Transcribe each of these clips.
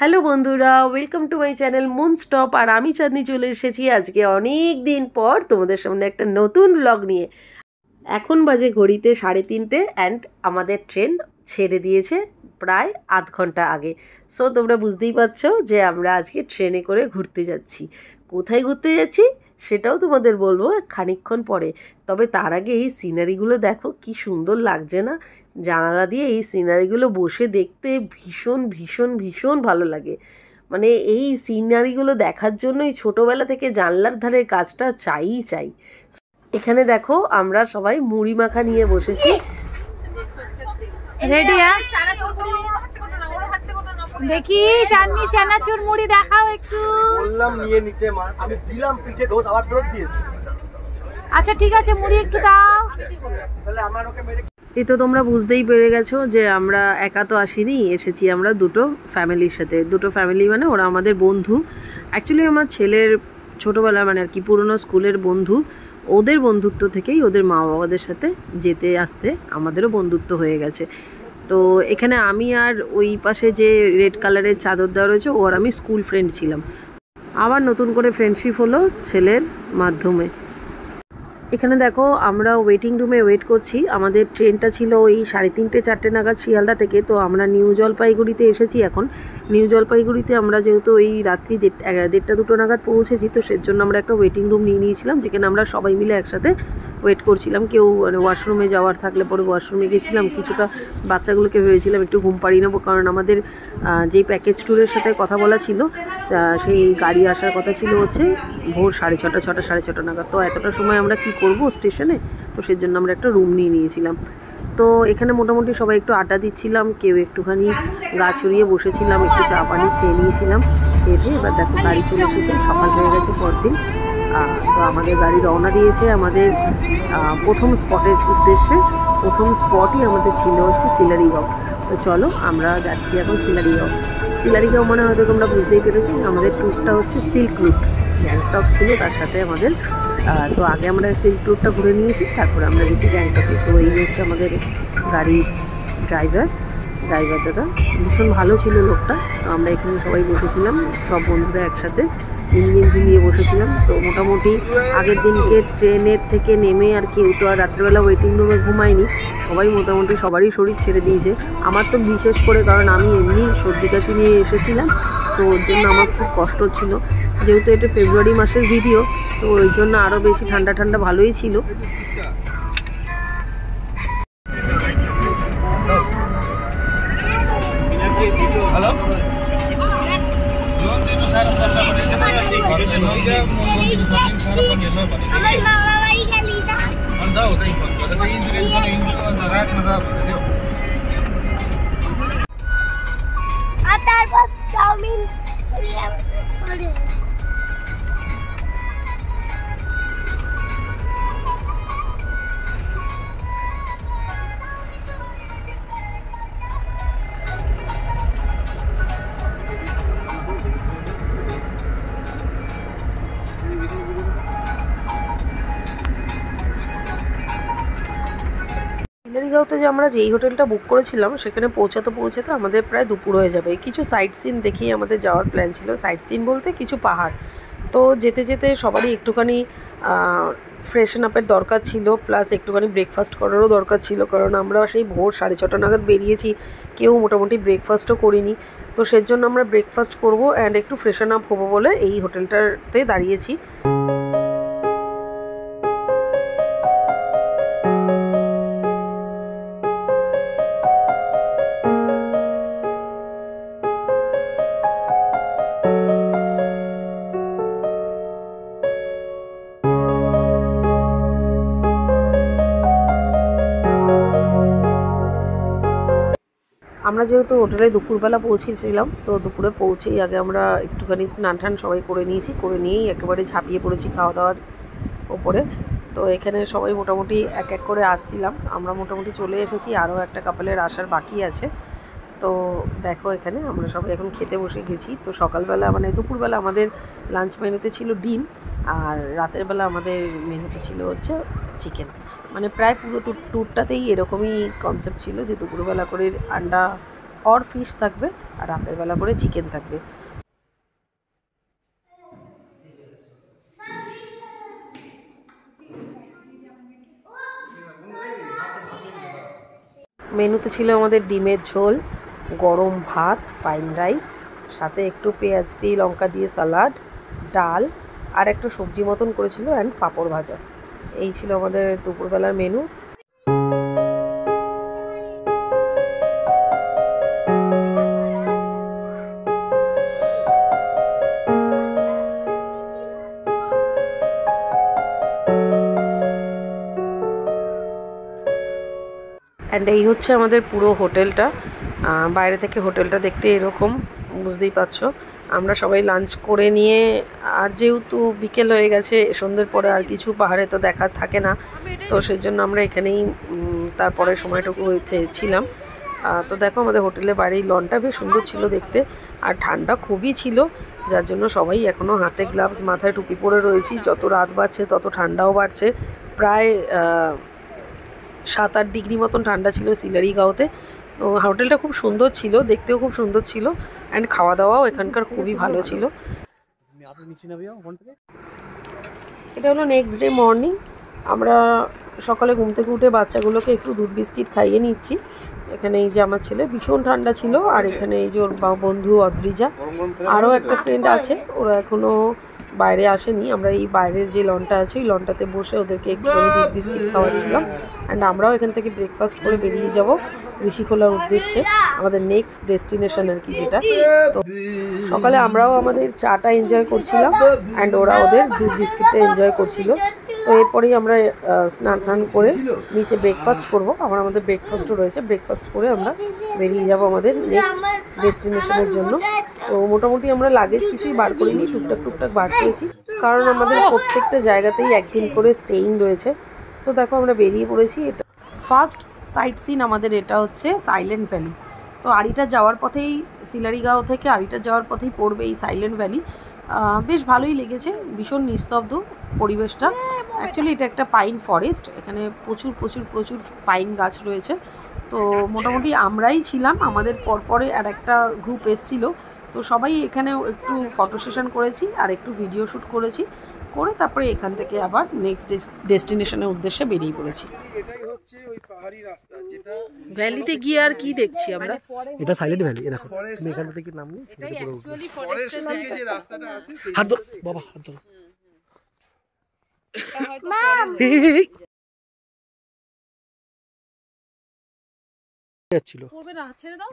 Hello বন্ধুরা, welcome to my channel moon stop. আর আমি চাঁদনি চলে এসেছি আজকে অনেক দিন পর তোমাদের সামনে একটা নতুন ব্লগ নিয়ে। এখন বাজে ঘড়িতে 3:30 অ্যান্ড আমাদের ট্রেন ছেড়ে দিয়েছে প্রায় আধ ঘন্টা আগে। সো তোমরা বুঝতেই পারছো যে আমরা আজকে ট্রেনে করে ঘুরতে যাচ্ছি। কোথায় ঘুরতে যাচ্ছি সেটাও তোমাদের বলবো খানিকক্ষণ পরে। তবে তার আগে এই সিনারিগুলো দেখো কি সুন্দর লাগছে না? জানালা দিয়ে এই সিনারিগুলো বসে দেখতে ভীষণ ভীষণ ভীষণ ভালো লাগে। মানে এই সিনারিগুলো দেখার জন্যই ছোটোবেলা থেকে জানলার ধারের কাজটা চাই। এখানে দেখো আমরা সবাই মুড়ি মাখা নিয়ে বসেছি। রেডি? দেখি চাঁদনি চানাচুর মুড়ি দেখাও একটু। বললাম নিয়ে নিতে, আমি দিলাম পিঠে ডোজ, আবার ফেরত দিয়েছি। আচ্ছা ঠিক আছে, মুড়ি একটু দাও। তাহলে আমার ওকে মেরে এই তো তোমরা বুঝতেই পেরে গেছো যে আমরা একা তো আসিনি, এসেছি আমরা দুটো ফ্যামিলির সাথে। দুটো ফ্যামিলি মানে ওরা আমাদের বন্ধু। অ্যাকচুয়ালি আমার ছেলের ছোটোবেলা মানে আর কি পুরনো স্কুলের বন্ধু। ওদের বন্ধুত্ব থেকেই ওদের মা বাবাদের সাথে যেতে আসতে আমাদেরও বন্ধুত্ব হয়ে গেছে। তো এখানে আমি আর ওই পাশে যে রেড কালারের চাদর দেওয়া রয়েছে ওর আমি স্কুল ফ্রেন্ড ছিলাম। আবার নতুন করে ফ্রেন্ডশিপ হলো ছেলের মাধ্যমে। এখানে দেখো আমরা ওয়েটিং রুমে ওয়েট করছি। আমাদের ট্রেনটা ছিল ওই 3:30-4টে নাগাদ শিয়ালদা থেকে। তো আমরা নিউ জলপাইগুড়িতে এসেছি এখন। নিউ জলপাইগুড়িতে আমরা যেহেতু ওই রাত্রি 1:30-2টো নাগাদ পৌঁছেছি, তো সেজন্য আমরা একটা ওয়েটিং রুম নিয়ে নিয়েছিলাম যেখানে আমরা সবাই মিলে একসাথে ওয়েট করছিলাম। কেউ মানে ওয়াশরুমে যাওয়ার থাকলে পরে ওয়াশরুমে গেছিলাম। কিছুটা বাচ্চাগুলোকে ভেবেছিলাম একটু ঘুম পাড়িয়ে নেবো, কারণ আমাদের যেই প্যাকেজ ট্যুরের সাথে কথা বলা ছিল সেই গাড়ি আসার কথা ছিল হচ্ছে ভোর 6:30 নাগাদ। তো এতটা সময় আমরা কি করব স্টেশনে, তো সেজন্য আমরা একটা রুম নিয়ে নিয়েছিলাম। তো এখানে মোটামুটি সবাই একটু আড্ডা দিচ্ছিলাম, কেউ একটুখানি গা ছড়িয়ে বসেছিলাম, একটু চা পানি খেয়ে নিয়েছিলাম। খেয়ে এবার দেখো গাড়ি চলে এসেছে, সকাল হয়ে গেছে পরদিন। তো আমাদের গাড়ি রওনা দিয়েছে আমাদের প্রথম স্পটের উদ্দেশ্যে। প্রথম স্পটই আমাদের ছিল হচ্ছে সিলারিগাঁও। তো চলো আমরা যাচ্ছি এখন সিলারিগাঁও। সিলারিগাঁও মানে হয়তো তোমরা বুঝতেই পেরেছো আমাদের ট্যুরটা হচ্ছে সিল্ক রুট। গ্যাংটক ছিল তার সাথে আমাদের। তো আগে আমরা সিল্ক রুটটা ঘুরে নিয়েছি, তারপরে আমরা গেছি গ্যাংটকে। তো এই হচ্ছে আমাদের গাড়ির ড্রাইভার দাদা, ভীষণ ভালো ছিল লোকটা। তো আমরা এখানে সবাই বসেছিলাম, সব বন্ধুরা একসাথে মিলিয়ে বসেছিলাম। তো মোটামুটি আগের দিনকে ট্রেনের থেকে নেমে আর কেউ তো আর রাত্রেবেলা ওয়েটিং রুমে ঘুমায়নি। সবাই মোটামুটি সবারই শরীর ছেড়ে দিয়েছে। আমার তো বিশেষ করে, কারণ আমি এমনি সর্দি কাশি নিয়ে এসেছিলাম, তো ওর জন্য আমার খুব কষ্ট ছিল। যেহেতু এটা ফেব্রুয়ারি মাসের ভিডিও, তো ওই জন্য আরও বেশি ঠান্ডা ভালোই ছিল। সিলারিগাঁওতে যে আমরা যেই হোটেলটা বুক করেছিলাম সেখানে পৌঁছাতে আমাদের প্রায় দুপুর হয়ে যাবে। কিছু সাইট সিন দেখেই আমাদের যাওয়ার প্ল্যান ছিল। সাইট সিন বলতে কিছু পাহাড়। তো যেতে সবারই একটুখানি ফ্রেশন আপের দরকার ছিল, প্লাস একটুখানি ব্রেকফাস্ট করারও দরকার ছিল, কারণ আমরা সেই ভোর 6:30 নাগাদ বেরিয়েছি, কেউ মোটামুটি ব্রেকফাস্টও করিনি। তো সেজন্য আমরা ব্রেকফাস্ট করবো অ্যান্ড একটু ফ্রেশন আপ হবো বলে এই হোটেলটাতে দাঁড়িয়েছি। আমরা যেহেতু হোটেলে দুপুরবেলা পৌঁছেছিলাম, তো দুপুরে পৌঁছেই আগে আমরা একটুখানি স্নান টান সবাই করে নিয়েই একেবারে ঝাঁপিয়ে পড়েছি খাওয়া দাওয়ার ওপরে। তো এখানে সবাই মোটামুটি এক করে আসছিলাম, আমরা মোটামুটি চলে এসেছি, আরও একটা কাপলের আসার বাকি আছে। তো দেখো এখানে আমরা সবাই এখন খেতে বসে গেছি। তো সকালবেলা মানে দুপুরবেলা আমাদের লাঞ্চ মেনুতে ছিল ডিম, আর রাতের বেলা আমাদের মেনুতে ছিল হচ্ছে চিকেন। মানে প্রায় পুরো ট্যুরটাতেই এরকমই কনসেপ্ট ছিল যে দুপুরবেলা করে আন্ডা অর ফিশ থাকবে, আর রাতের বেলা করে চিকেন থাকবে। মেনুতে ছিল আমাদের ডিমের ঝোল, গরম ভাত, ফ্রাইড রাইস, সাথে একটু পেঁয়াজ দিয়ে লঙ্কা দিয়ে সালাড, ডাল আর একটা সবজি মতন করেছিল অ্যান্ড পাঁপড় ভাজা। এই ছিল আমাদের দুপুরবেলার মেনু। অ্যান্ড এই হচ্ছে আমাদের পুরো হোটেলটা। বাইরে থেকে হোটেলটা দেখতে এরকম, বুঝতেই পারছো। আমরা সবাই লাঞ্চ করে নিয়ে, আর যেহেতু বিকেল হয়ে গেছে, সন্ধ্যের পরে আর কিছু পাহাড়ে তো দেখা থাকে না, তো সেজন্য আমরা এখানেই তারপরে সময়টুকু ছিলাম। তো দেখো আমাদের হোটেলের বাইরেই লনটা বেশ সুন্দর ছিল দেখতে, আর ঠান্ডা খুবই ছিল, যার জন্য সবাই এখনও হাতে গ্লাভস, মাথায় টুপি পরে রয়েছি। যত রাত বাড়ছে তত ঠান্ডাও বাড়ছে। প্রায় 7-8 ডিগ্রি মতন ঠান্ডা ছিল সিলারিগাঁওতে। তো হোটেলটা খুব সুন্দর ছিল, দেখতেও খুব সুন্দর ছিল, অ্যান্ড খাওয়া দাওয়াও এখানকার খুবই ভালো ছিল। এটা হলো নেক্সট ডে মর্নিং। আমরা সকালে ঘুম থেকে উঠে বাচ্চাগুলোকে একটু দুধ বিস্কিট খাইয়ে নিচ্ছি। এখানে এই যে আমার ছেলে, ভীষণ ঠান্ডা ছিল, আর এখানে এই যে ওর বন্ধু অদ্রিজা, আরও একটা ফ্রেন্ড আছে, ওরা এখনও বাইরে আসেনি। আমরা এই বাইরের যে লনটা আছে ওই লনটাতে বসে ওদেরকে একটুখানি দুধ বিস্কিট খাওয়াচ্ছিলাম। অ্যান্ড আমরাও এখান থেকে ব্রেকফাস্ট করে বেরিয়ে যাব ঋষিখোলার উদ্দেশ্যে, আমাদের নেক্সট ডেস্টিনেশন আর কি যেটা। তো সকালে আমরাও আমাদের চাটা এনজয় করছিলাম, অ্যান্ড ওরা ওদের দুধ বিস্কিটটা এনজয় করছিল। তো এরপরেই আমরা স্নান টান করে নিচে ব্রেকফাস্ট করব। আমাদের ব্রেকফাস্টও রয়েছে, ব্রেকফাস্ট করে আমরা বেরিয়ে যাব আমাদের নেক্সট ডেস্টিনেশনের জন্য। তো মোটামুটি আমরা লাগেজ কিছুই বার করিনি, টুকটাক বার করেছি, কারণ আমাদের প্রত্যেকটা জায়গাতেই একদিন করে স্টেইং রয়েছে। সো দেখো আমরা বেরিয়ে পড়েছি। এটা ফার্স্ট সাইট সিন আমাদের, এটা হচ্ছে সাইলেন্ট ভ্যালি। তো আরিটা যাওয়ার পথেই, সিলারিগাঁও থেকে আরিটা যাওয়ার পথেই পড়বে এই সাইলেন্ট ভ্যালি। বেশ ভালোই লেগেছে, ভীষণ নিস্তব্ধ পরিবেশটা। অ্যাকচুয়ালি এটা একটা পাইন ফরেস্ট, এখানে প্রচুর পাইন গাছ রয়েছে। তো মোটামুটি আমরাই ছিলাম, আমাদের পরপরে আর একটা গ্রুপ এসেছিলো। তো সবাই এখানে একটু ফটো সেশন করেছি আর একটু ভিডিও শ্যুট করেছি, করে তারপরে এখান থেকে আবার নেক্সট ডেস্টিনেশনের উদ্দেশ্যে বেরিয়ে পড়েছি। ভ্যালিতে গিয়ে আর কি দেখছি আমরা, এটা সাইলেন্ট ভ্যালি। দেখো তুমি এখান থেকে নামলে হাত ধরো বাবা, হাত ধরো। করবে না, ছেড়ে দাও।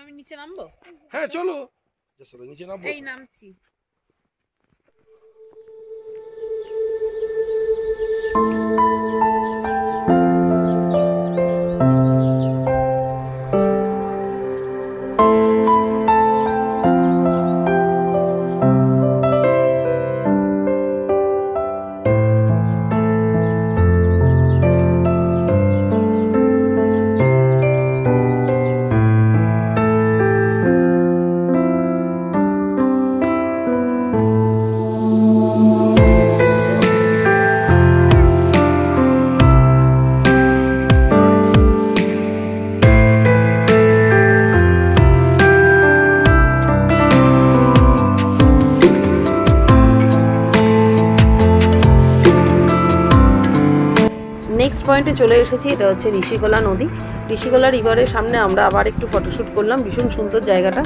আমি নিচে নামবো? হ্যাঁ চলো, নিচে নামবো। এই নামছি। নেক্সট পয়েন্টে চলে এসেছি, এটা হচ্ছে ঋষিখোলা নদী। ঋষিখোলা রিভারের সামনে আমরা আবার একটু ফটোশ্যুট করলাম, ভীষণ সুন্দর জায়গাটা।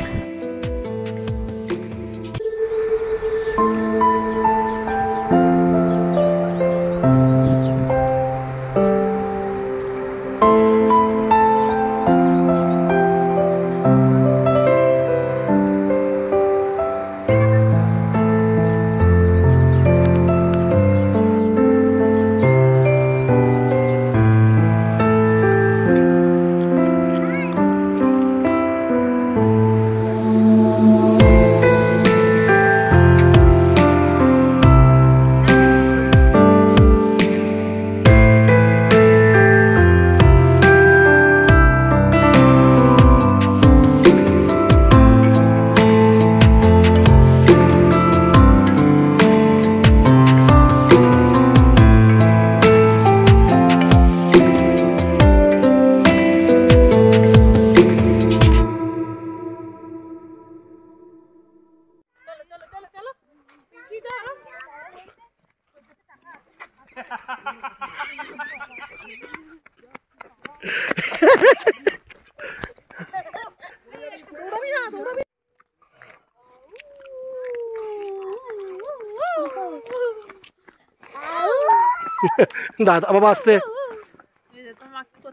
দাদা বাবা আসতে,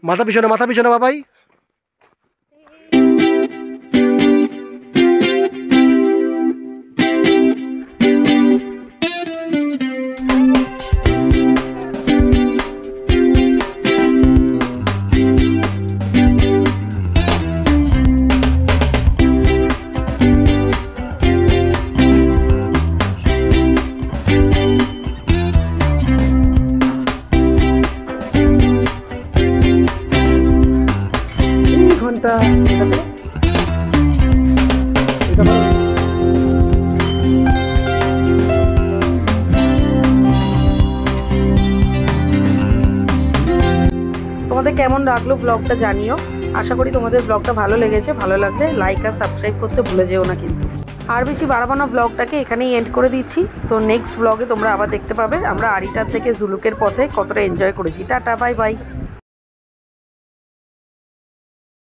মাথা পিছনে বাবাই। ঘন্টা তোমাদের কেমন লাগলো ব্লগটা জানিও। আশা করি তোমাদের ব্লগটা ভালো লেগেছে। ভালো লাগলে লাইক আর সাবস্ক্রাইব করতে ভুলে যেও না কিন্তু। আর বেশি বাড়াবো না, ব্লগটাকে এখানেই এন্ড করে দিচ্ছি। তো নেক্সট ব্লগে তোমরা আবার দেখতে পাবে আমরা আরিটার থেকে জুলুকের পথে কতটা এনজয় করেছি। Tata, bye bye.